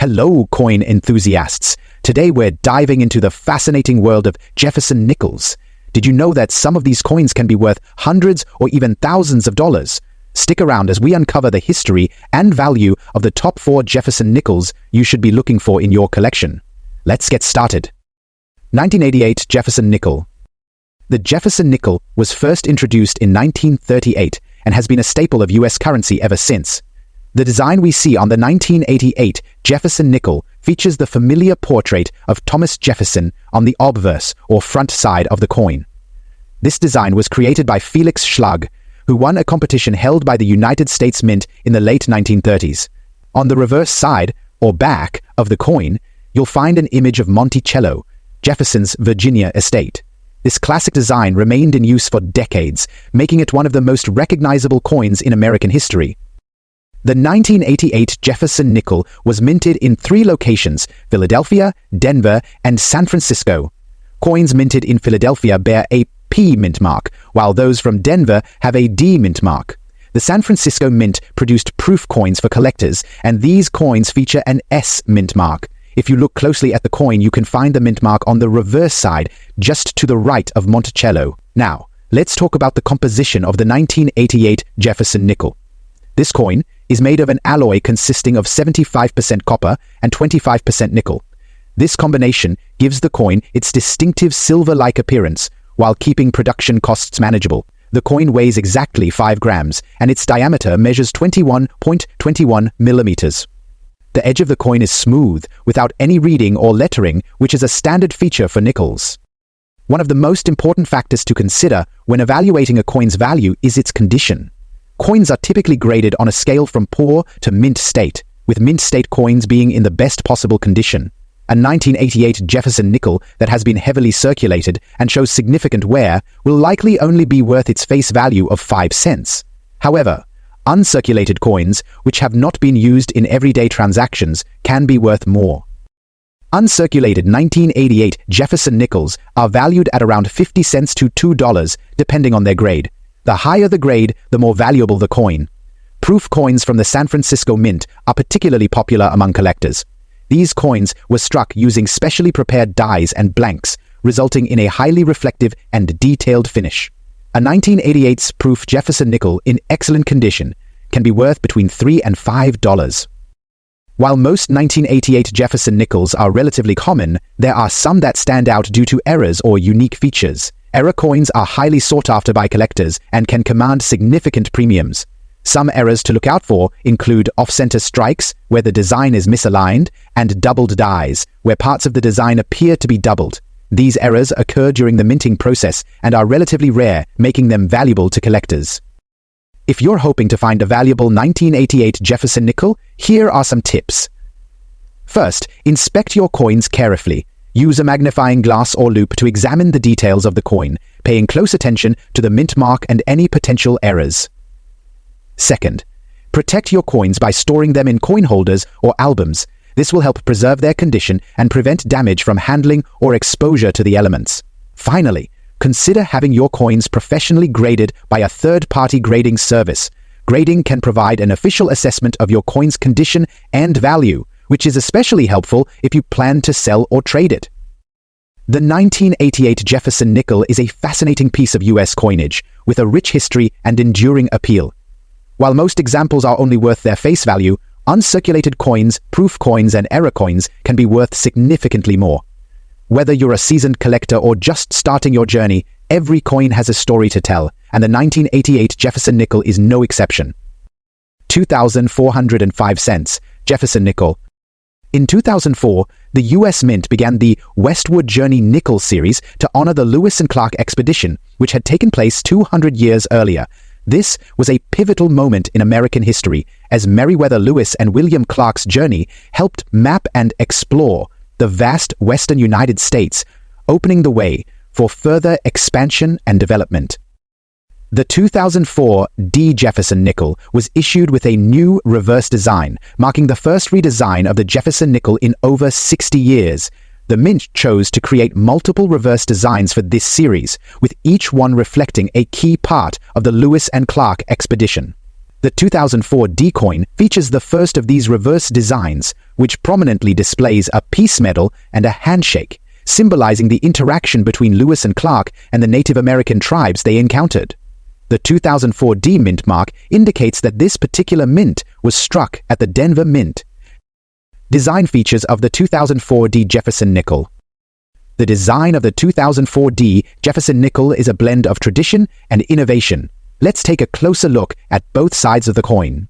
Hello, coin enthusiasts! Today we're diving into the fascinating world of Jefferson Nickels. Did you know that some of these coins can be worth hundreds or even thousands of dollars? Stick around as we uncover the history and value of the top 4 Jefferson Nickels you should be looking for in your collection. Let's get started. 1988 Jefferson Nickel. The Jefferson nickel was first introduced in 1938 and has been a staple of U.S. currency ever since. The design we see on the 1988 Jefferson nickel features the familiar portrait of Thomas Jefferson on the obverse, or front side of the coin. This design was created by Felix Schlag, who won a competition held by the United States Mint in the late 1930s. On the reverse side, or back, of the coin, you'll find an image of Monticello, Jefferson's Virginia estate. This classic design remained in use for decades, making it one of the most recognizable coins in American history. The 1988 Jefferson nickel was minted in 3 locations: Philadelphia, Denver, and San Francisco. Coins minted in Philadelphia bear a P mint mark, while those from Denver have a D mint mark. The San Francisco Mint produced proof coins for collectors, and these coins feature an S mint mark. If you look closely at the coin, you can find the mint mark on the reverse side, just to the right of Monticello. Now, let's talk about the composition of the 1988 Jefferson nickel. This coin is made of an alloy consisting of 75% copper and 25% nickel. This combination gives the coin its distinctive silver-like appearance while keeping production costs manageable. The coin weighs exactly 5 grams, and its diameter measures 21.21 millimeters. The edge of the coin is smooth, without any reading or lettering, which is a standard feature for nickels. One of the most important factors to consider when evaluating a coin's value is its condition. Coins are typically graded on a scale from poor to mint state, with mint state coins being in the best possible condition. A 1988 Jefferson nickel that has been heavily circulated and shows significant wear will likely only be worth its face value of 5 cents. However, uncirculated coins, which have not been used in everyday transactions, can be worth more. Uncirculated 1988 Jefferson nickels are valued at around 50 cents to $2, depending on their grade. The higher the grade, the more valuable the coin. Proof coins from the San Francisco Mint are particularly popular among collectors. These coins were struck using specially prepared dies and blanks, resulting in a highly reflective and detailed finish. A 1988 proof Jefferson nickel in excellent condition can be worth between $3 and $5. While most 1988 Jefferson nickels are relatively common, there are some that stand out due to errors or unique features. Error coins are highly sought after by collectors and can command significant premiums. Some errors to look out for include off-center strikes, where the design is misaligned, and doubled dies, where parts of the design appear to be doubled. These errors occur during the minting process and are relatively rare, making them valuable to collectors. If you're hoping to find a valuable 1988 Jefferson nickel, here are some tips. First, inspect your coins carefully. Use a magnifying glass or loupe to examine the details of the coin, paying close attention to the mint mark and any potential errors. Second, protect your coins by storing them in coin holders or albums. This will help preserve their condition and prevent damage from handling or exposure to the elements. Finally, consider having your coins professionally graded by a third-party grading service. Grading can provide an official assessment of your coin's condition and value, which is especially helpful if you plan to sell or trade it. The 1988 Jefferson nickel is a fascinating piece of U.S. coinage, with a rich history and enduring appeal. While most examples are only worth their face value, uncirculated coins, proof coins, and error coins can be worth significantly more. Whether you're a seasoned collector or just starting your journey, every coin has a story to tell, and the 1988 Jefferson nickel is no exception. 2,405 cents, Jefferson nickel. In 2004, the U.S. Mint began the Westward Journey Nickel series to honor the Lewis and Clark expedition, which had taken place 200 years earlier. This was a pivotal moment in American history, as Meriwether Lewis and William Clark's journey helped map and explore the vast western United States, opening the way for further expansion and development. The 2004 D. Jefferson nickel was issued with a new reverse design, marking the first redesign of the Jefferson nickel in over 60 years. The Mint chose to create multiple reverse designs for this series, with each one reflecting a key part of the Lewis and Clark expedition. The The 2004 D coin features the first of these reverse designs, which prominently displays a peace medal and a handshake, symbolizing the interaction between Lewis and Clark and the Native American tribes they encountered. The 2004 D mint mark indicates that this particular mint was struck at the Denver Mint. Design features of the 2004 D Jefferson Nickel. The design of the 2004 D Jefferson Nickel is a blend of tradition and innovation. Let's take a closer look at both sides of the coin.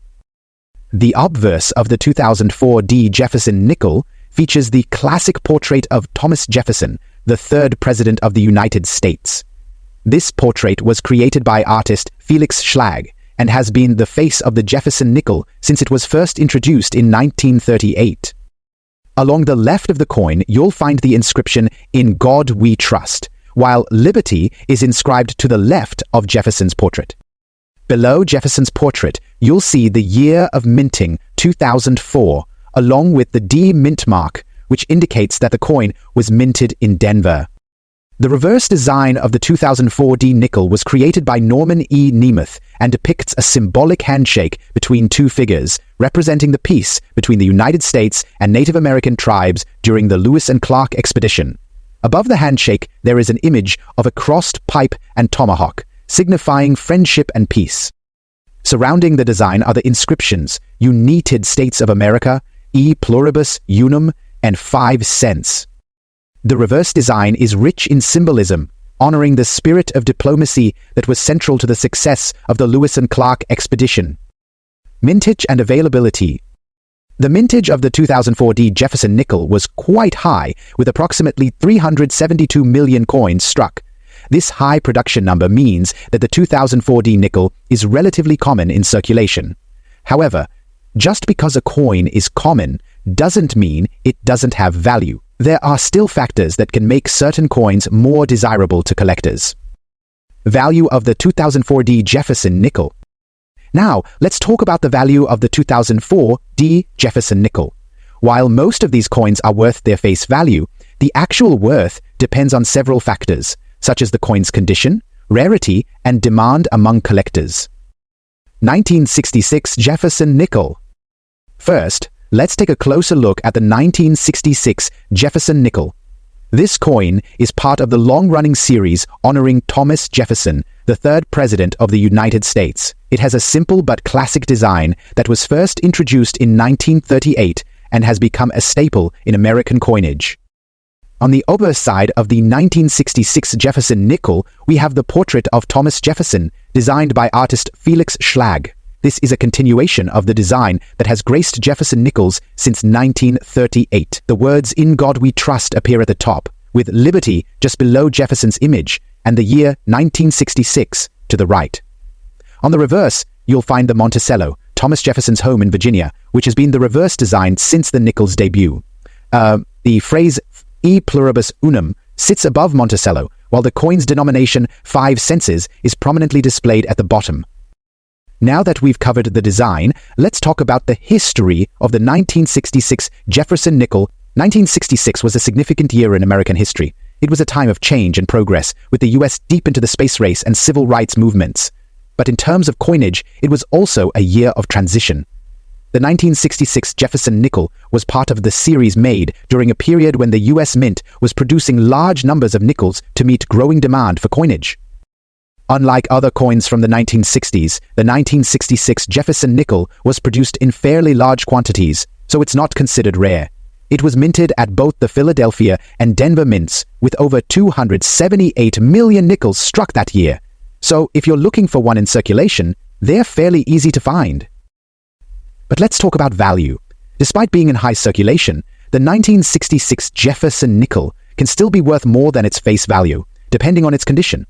The obverse of the 2004 D Jefferson Nickel features the classic portrait of Thomas Jefferson, the third President of the United States. This portrait was created by artist Felix Schlag and has been the face of the Jefferson Nickel since it was first introduced in 1938. Along the left of the coin, you'll find the inscription, "In God We Trust," while Liberty is inscribed to the left of Jefferson's portrait. Below Jefferson's portrait, you'll see the year of minting, 2004, along with the D mint mark, which indicates that the coin was minted in Denver. The reverse design of the 2004 D nickel was created by Norman E. Nemeth and depicts a symbolic handshake between two figures, representing the peace between the United States and Native American tribes during the Lewis and Clark expedition. Above the handshake, there is an image of a crossed pipe and tomahawk, signifying friendship and peace. Surrounding the design are the inscriptions, United States of America, E Pluribus Unum, and 5 cents. The reverse design is rich in symbolism, honoring the spirit of diplomacy that was central to the success of the Lewis and Clark expedition. Mintage and availability. The mintage of the 2004 D Jefferson Nickel was quite high, with approximately 372 million coins struck. This high production number means that the 2004 D nickel is relatively common in circulation. However, just because a coin is common doesn't mean it doesn't have value. There are still factors that can make certain coins more desirable to collectors. Value of the 2004 D Jefferson Nickel. Now, let's talk about the value of the 2004 D Jefferson Nickel. While most of these coins are worth their face value, the actual worth depends on several factors, such as the coin's condition, rarity, and demand among collectors. 1966 Jefferson Nickel. First, let's take a closer look at the 1966 Jefferson Nickel. This coin is part of the long-running series honoring Thomas Jefferson, the third President of the United States. It has a simple but classic design that was first introduced in 1938 and has become a staple in American coinage. On the obverse side of the 1966 Jefferson Nickel, we have the portrait of Thomas Jefferson, designed by artist Felix Schlag. This is a continuation of the design that has graced Jefferson Nickels since 1938. The words "In God We Trust" appear at the top, with Liberty just below Jefferson's image, and the year 1966 to the right. On the reverse, you'll find the Monticello, Thomas Jefferson's home in Virginia, which has been the reverse design since the nickel's debut. The phrase E Pluribus Unum sits above Monticello, while the coin's denomination 5 cents is prominently displayed at the bottom. Now that we've covered the design, let's talk about the history of the 1966 Jefferson Nickel. 1966 was a significant year in American history. It was a time of change and progress, with the US deep into the space race and civil rights movements. But in terms of coinage, it was also a year of transition. The 1966 Jefferson Nickel was part of the series made during a period when the US Mint was producing large numbers of nickels to meet growing demand for coinage. Unlike other coins from the 1960s, the 1966 Jefferson Nickel was produced in fairly large quantities, so it's not considered rare. It was minted at both the Philadelphia and Denver mints, with over 278 million nickels struck that year. So if you're looking for one in circulation, they're fairly easy to find. But let's talk about value. Despite being in high circulation, the 1966 Jefferson Nickel can still be worth more than its face value, depending on its condition.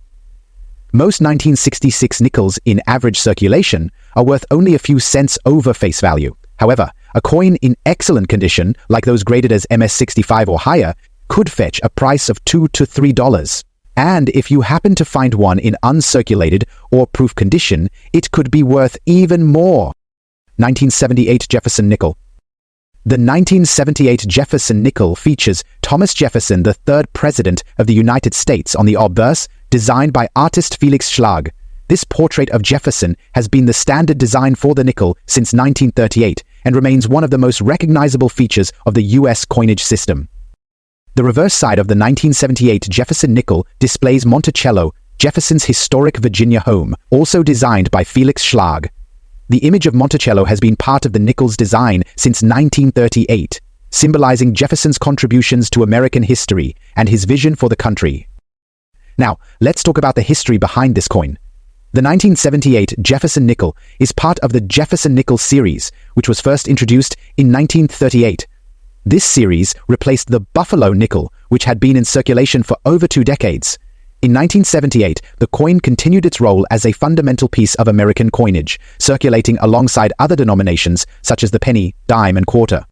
Most 1966 nickels in average circulation are worth only a few cents over face value. However, a coin in excellent condition, like those graded as MS65 or higher, could fetch a price of $2 to $3. And if you happen to find one in uncirculated or proof condition, it could be worth even more. 1978 Jefferson Nickel. The 1978 Jefferson Nickel features Thomas Jefferson, the third President of the United States, on the obverse, designed by artist Felix Schlag. This portrait of Jefferson has been the standard design for the nickel since 1938 and remains one of the most recognizable features of the U.S. coinage system. The reverse side of the 1978 Jefferson nickel displays Monticello, Jefferson's historic Virginia home, also designed by Felix Schlag. The image of Monticello has been part of the nickel's design since 1938, symbolizing Jefferson's contributions to American history and his vision for the country. Now, let's talk about the history behind this coin. The 1978 Jefferson nickel is part of the Jefferson Nickel series, which was first introduced in 1938. This series replaced the Buffalo nickel, which had been in circulation for over 2 decades. In 1978, the coin continued its role as a fundamental piece of American coinage, circulating alongside other denominations such as the penny, dime, and quarter.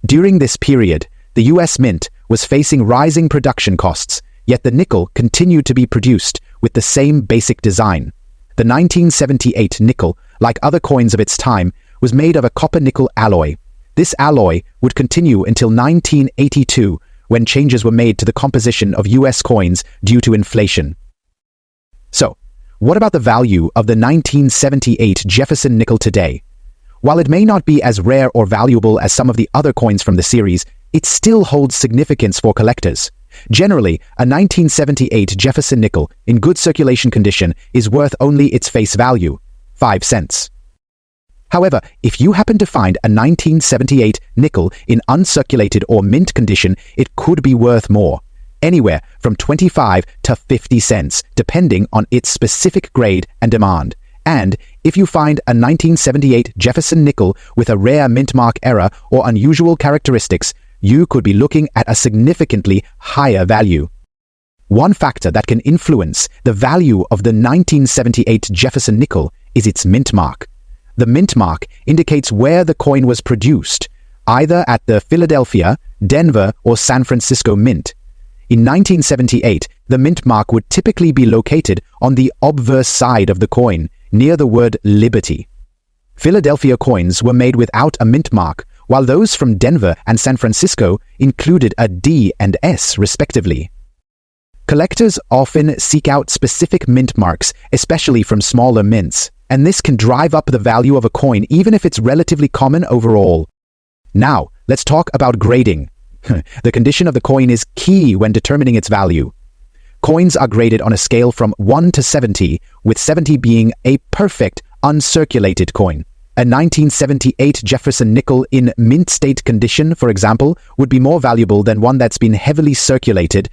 During this period, the U.S. Mint was facing rising production costs, yet the nickel continued to be produced with the same basic design. The 1978 nickel, like other coins of its time, was made of a copper-nickel alloy. This alloy would continue until 1982, when changes were made to the composition of U.S. coins due to inflation. So, what about the value of the 1978 Jefferson nickel today? While it may not be as rare or valuable as some of the other coins from the series, it still holds significance for collectors. Generally, a 1978 Jefferson nickel in good circulation condition is worth only its face value, 5 cents. However, if you happen to find a 1978 nickel in uncirculated or mint condition, it could be worth more, anywhere from 25 to 50 cents, depending on its specific grade and demand. And if you find a 1978 Jefferson nickel with a rare mint mark error or unusual characteristics, you could be looking at a significantly higher value. One factor that can influence the value of the 1978 Jefferson nickel is its mint mark. The mint mark indicates where the coin was produced, either at the Philadelphia, Denver, or San Francisco Mint. In 1978, the mint mark would typically be located on the obverse side of the coin, near the word Liberty. Philadelphia coins were made without a mint mark, while those from Denver and San Francisco included a D and S respectively. Collectors often seek out specific mint marks, especially from smaller mints, and this can drive up the value of a coin even if it's relatively common overall. Now, let's talk about grading. The condition of the coin is key when determining its value. Coins are graded on a scale from 1 to 70, with 70 being a perfect uncirculated coin. A 1978 Jefferson nickel in mint state condition, for example, would be more valuable than one that's been heavily circulated,